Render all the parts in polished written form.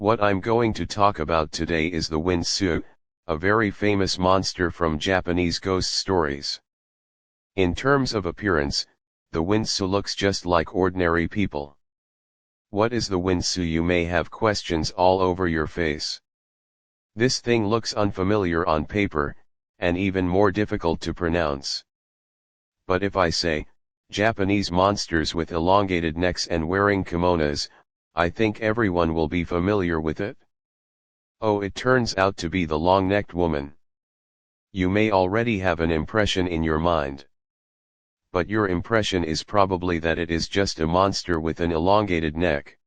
What I'm going to talk about today is the windlassou, a very famous monster from Japanese ghost stories. In terms of appearance, the windlassou looks just like ordinary people. What is the windlassou? You may have questions all over your face. This thing looks unfamiliar on paper, and even more difficult to pronounce. But if I say, Japanese monsters with elongated necks and wearing kimonos, I think everyone will be familiar with it. Oh, it turns out to be the long-necked woman. You may already have an impression in your mind. But your impression is probably that it is just a monster with an elongated neck.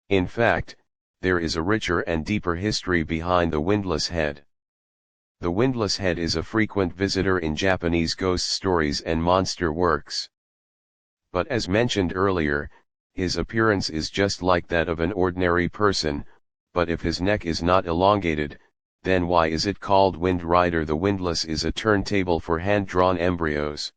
In fact, there is a richer and deeper history behind the windlass head. The windlass head is a frequent visitor in Japanese ghost stories and monster works. But as mentioned earlier, his appearance is just like that of an ordinary person, but if his neck is not elongated, then why is it called Wind Rider? The windlass is a turntable for hand-drawn embryos.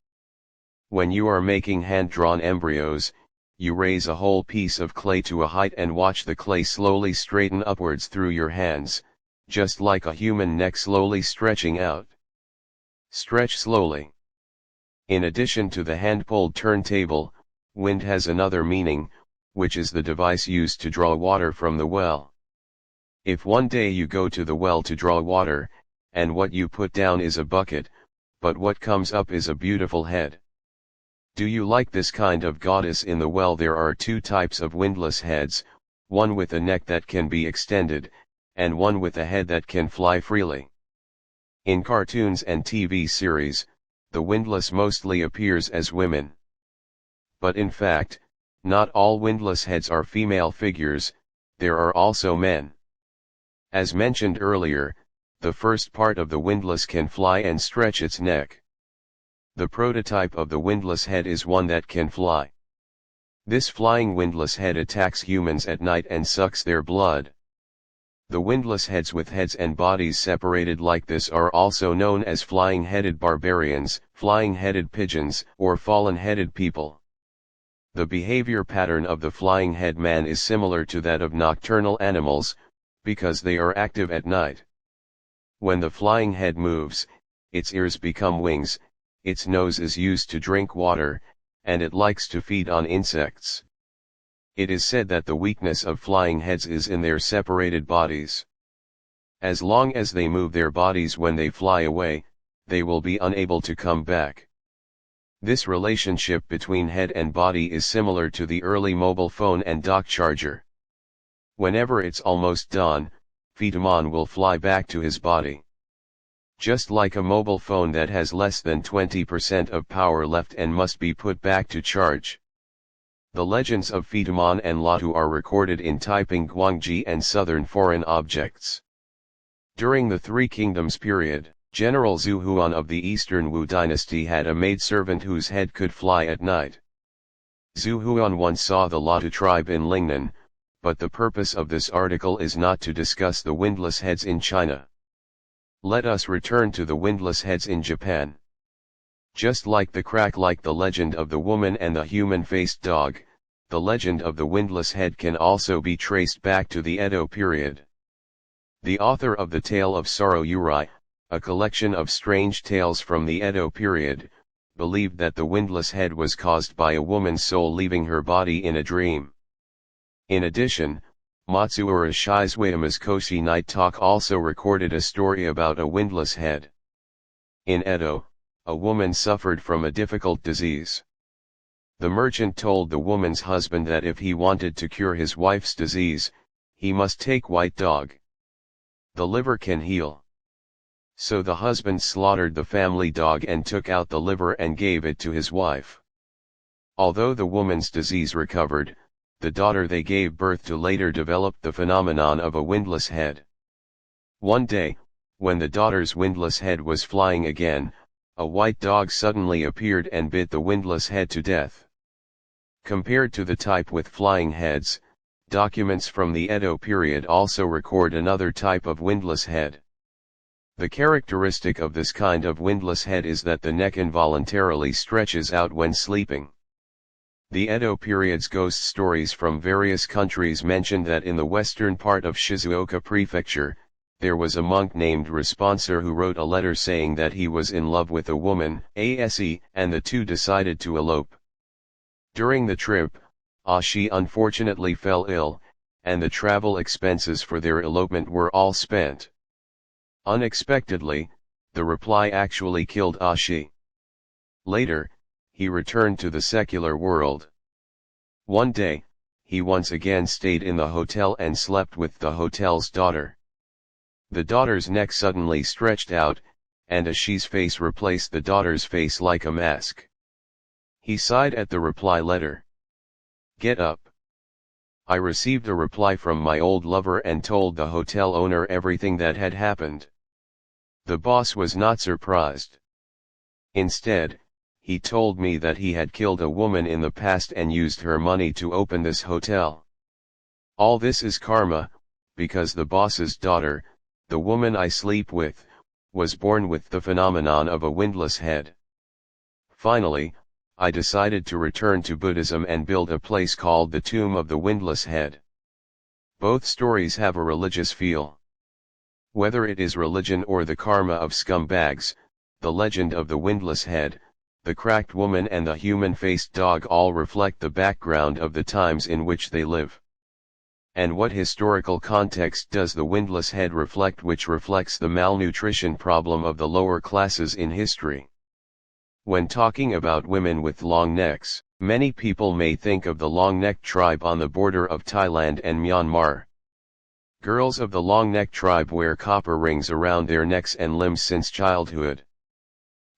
When you are making hand-drawn embryos, you raise a whole piece of clay to a height and watch the clay slowly straighten upwards through your hands, just like a human neck slowly stretching out. Stretch slowly. In addition to the hand-pulled turntable, wind has another meaning, which is the device used to draw water from the well. If one day you go to the well to draw water, and what you put down is a bucket, but what comes up is a beautiful head. Do you like this kind of goddess in the well? There are two types of windlass heads, one with a neck that can be extended, and one with a head that can fly freely. In cartoons and TV series, the windlass mostly appears as women. But in fact, not all windlass heads are female figures, there are also men. As mentioned earlier, the first part of the windlass can fly and stretch its neck. The prototype of the windlass head is one that can fly. This flying windlass head attacks humans at night and sucks their blood. The windlass heads with heads and bodies separated like this are also known as flying-headed barbarians, flying-headed pigeons, or fallen-headed people. The behavior pattern of the flying head man is similar to that of nocturnal animals, because they are active at night. When the flying head moves, its ears become wings, its nose is used to drink water, and it likes to feed on insects. It is said that the weakness of flying heads is in their separated bodies. As long as they move their bodies when they fly away, they will be unable to come back. This relationship between head and body is similar to the early mobile phone and dock charger. Whenever it's almost done, Phetamon will fly back to his body. Just like a mobile phone that has less than 20% of power left and must be put back to charge. The legends of Phetamon and Latu are recorded in Taiping Guangji and Southern Foreign Objects. During the Three Kingdoms period, General Zhu Huan of the Eastern Wu dynasty had a maidservant whose head could fly at night. Zhu Huan once saw the Latu tribe in Lingnan, but the purpose of this article is not to discuss the windlass heads in China. Let us return to the windlass heads in Japan. Just like the legend of the woman and the human-faced dog, the legend of the windlass head can also be traced back to the Edo period. The author of the Tale of Sorrow Yurei, a collection of strange tales from the Edo period, believed that the windlass head was caused by a woman's soul leaving her body in a dream. In addition, Matsuura Shizuayama's Koshi Night Talk also recorded a story about a windlass head. In Edo, a woman suffered from a difficult disease. The merchant told the woman's husband that if he wanted to cure his wife's disease, he must take white dog. The liver can heal. So the husband slaughtered the family dog and took out the liver and gave it to his wife. Although the woman's disease recovered, the daughter they gave birth to later developed the phenomenon of a windlass head. One day, when the daughter's windlass head was flying again, a white dog suddenly appeared and bit the windlass head to death. Compared to the type with flying heads, documents from the Edo period also record another type of windlass head. The characteristic of this kind of windlass head is that the neck involuntarily stretches out when sleeping. The Edo period's ghost stories from various countries mentioned that in the western part of Shizuoka Prefecture, there was a monk named Responsor who wrote a letter saying that he was in love with a woman, Ase, and the two decided to elope. During the trip, Ashi unfortunately fell ill, and the travel expenses for their elopement were all spent. Unexpectedly, the reply actually killed Ashi. Later, he returned to the secular world. One day, he once again stayed in the hotel and slept with the hotel's daughter. The daughter's neck suddenly stretched out, and Ashi's face replaced the daughter's face like a mask. He sighed at the reply letter. "Get up." I received a reply from my old lover and told the hotel owner everything that had happened. The boss was not surprised. Instead, he told me that he had killed a woman in the past and used her money to open this hotel. All this is karma, because the boss's daughter, the woman I sleep with, was born with the phenomenon of a windlass head. Finally, I decided to return to Buddhism and build a place called the Tomb of the Windlass Head. Both stories have a religious feel. Whether it is religion or the karma of scumbags, the legend of the windlass head, the cracked woman and the human-faced dog all reflect the background of the times in which they live. And what historical context does the windlass head reflect, which reflects the malnutrition problem of the lower classes in history? When talking about women with long necks, many people may think of the long-necked tribe on the border of Thailand and Myanmar. Girls of the long-neck tribe wear copper rings around their necks and limbs since childhood.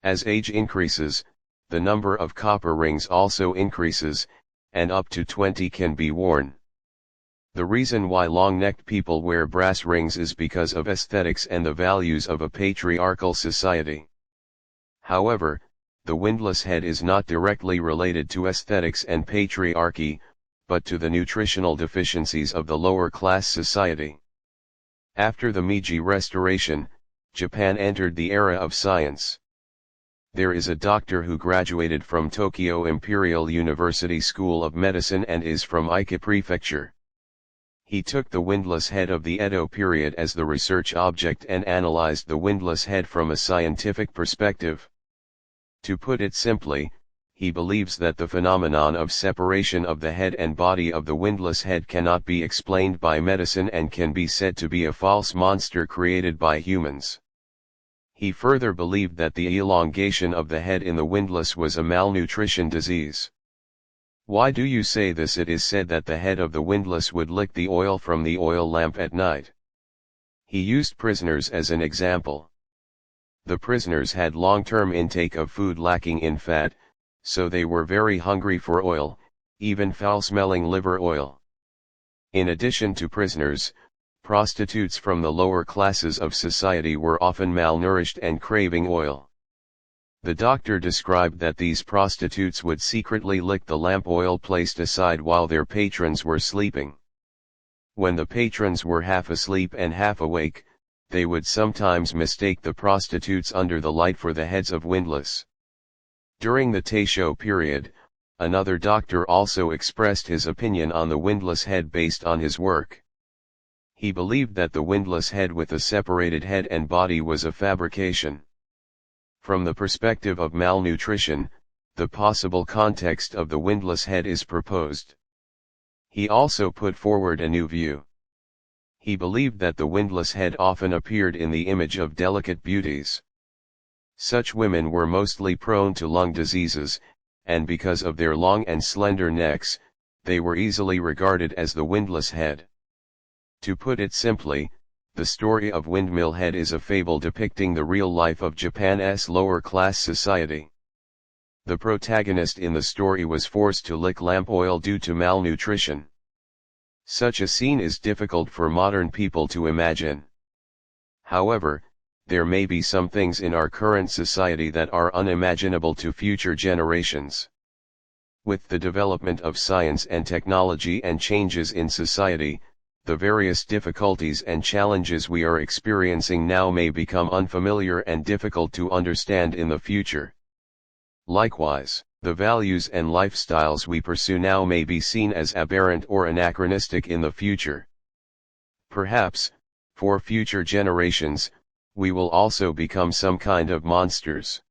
As age increases, the number of copper rings also increases, and up to 20 can be worn. The reason why long-necked people wear brass rings is because of aesthetics and the values of a patriarchal society. However, the windlass head is not directly related to aesthetics and patriarchy, but to the nutritional deficiencies of the lower class society. After the Meiji Restoration, Japan entered the era of science. There is a doctor who graduated from Tokyo Imperial University School of Medicine and is from Ike Prefecture. He took the windlass head of the Edo period as the research object and analyzed the windlass head from a scientific perspective. To put it simply, he believes that the phenomenon of separation of the head and body of the windlass head cannot be explained by medicine and can be said to be a false monster created by humans. He further believed that the elongation of the head in the windlass was a malnutrition disease. Why do you say this? It is said that the head of the windlass would lick the oil from the oil lamp at night. He used prisoners as an example. The prisoners had long-term intake of food lacking in fat, so they were very hungry for oil, even foul-smelling liver oil. In addition to prisoners, prostitutes from the lower classes of society were often malnourished and craving oil. The doctor described that these prostitutes would secretly lick the lamp oil placed aside while their patrons were sleeping. When the patrons were half asleep and half awake, they would sometimes mistake the prostitutes under the light for the heads of windlass. During the Taisho period, another doctor also expressed his opinion on the windlass head based on his work. He believed that the windlass head with a separated head and body was a fabrication. From the perspective of malnutrition, the possible context of the windlass head is proposed. He also put forward a new view. He believed that the windlass head often appeared in the image of delicate beauties. Such women were mostly prone to lung diseases, and because of their long and slender necks, they were easily regarded as the windlass head. To put it simply, the story of Windmill Head is a fable depicting the real life of Japan's lower-class society. The protagonist in the story was forced to lick lamp oil due to malnutrition. Such a scene is difficult for modern people to imagine. However, there may be some things in our current society that are unimaginable to future generations. With the development of science and technology and changes in society, the various difficulties and challenges we are experiencing now may become unfamiliar and difficult to understand in the future. Likewise, The values and lifestyles we pursue now may be seen as aberrant or anachronistic in the future. Perhaps, for future generations, we will also become some kind of monsters.